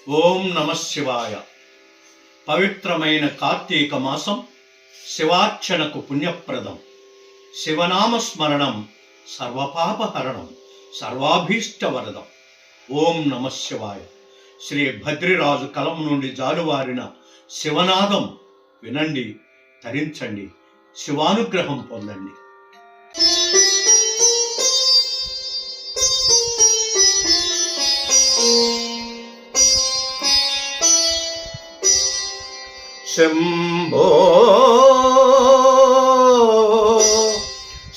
ఓం నమ శివాయ. పవిత్రమైన కార్తీక మాసం శివార్చనకు పుణ్యప్రదం. శివనామస్మరణం సర్వపాపహరణం, సర్వాభీష్టవరదం. ఓం నమ శివాయ. శ్రీ భద్రిరాజు కలం నుండి జాలువారిన శివనాదం వినండి, తరించండి, శివానుగ్రహం పొందండి. శంభో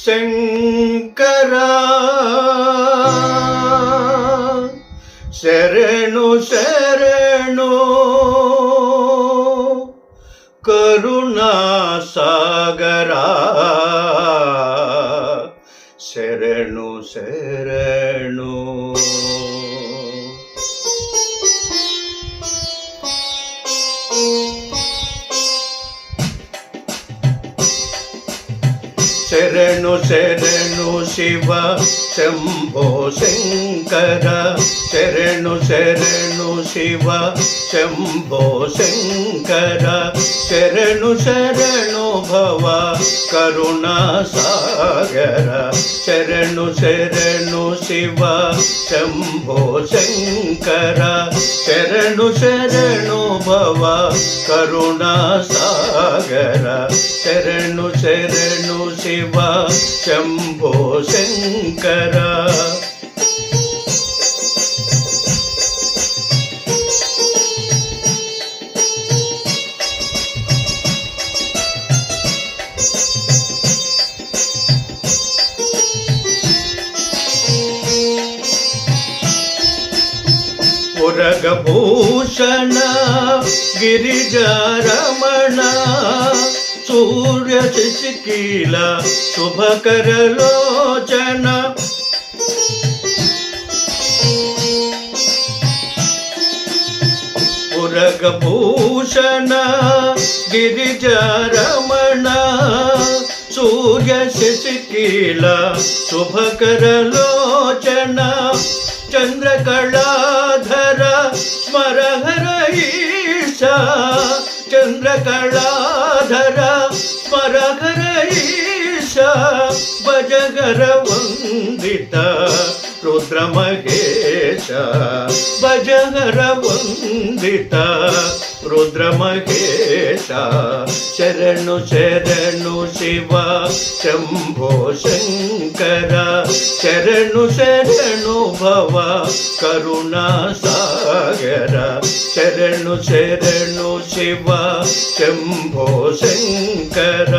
శంకర శరణు శరణు కరుణా సాగరా శరణు శరణు. శరణు శరణు శివ శంభో శంకర శరణు శరణు శివ శంభో శంకర శరణు శరణు భవ కరుణా సాగర శరణు శరణు శివ శంభో శంకర శరణు శరణు భవ కరుణా సాగర శరణు శరణు శివ శంభో శంకర. ఉరగభూషణ గిరిజారమణ సూర్య శశికీల శుభకరలోచన ఉరగభూషణ గిరిజారమణ సూర్య శశికీల శుభకరలోచన చంద్రకళాధర స్మరహర ఈశా చంద్రకళాధర స్మరహర ఈశా భజగర వందిత రుద్రమహేశ భజగర వందిత రుద్రమహేశ శరణు శరణు శివ శంభో శంకర శరణు శరణు భవ కరుణా సాగర శరణు శరణు శివ శంభో శంకర.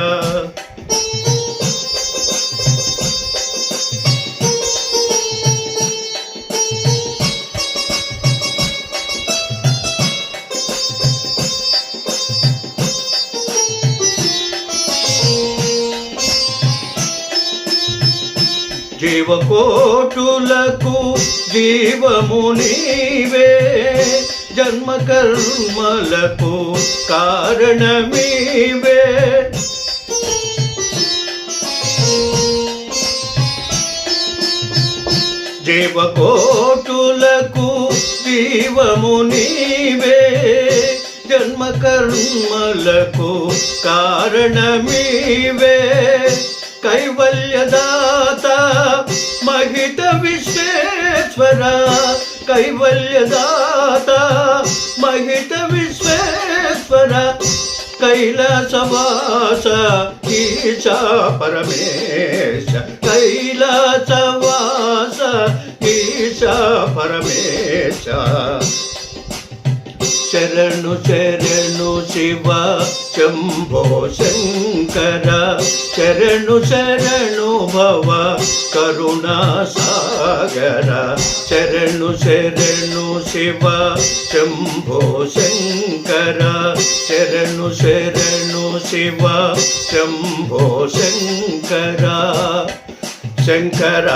జీవకోటులకు జీవము నీవే జన్మ కర్మలకు కారణమీవే జీవకోటులకు జీవము నీవే జన్మ కర్మలకు కారణమీవే కైవల్యదాత మహిత విశ్వేశ్వర కైవల్యదాత మహిత విశ్వేశ్వర కైలాసవాస ఈశా పరమేశ కైలాసవాస ఈశా పరమేశ శరణు శరణు శివ శంభో శంకర శరణు శరణు భవ కరుణా సాగర శరణు శరణు శివ శంభో శంకర శరణు శరణు శివ శంభో శంకర. శంకర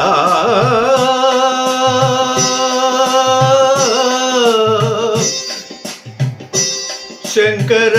శంకర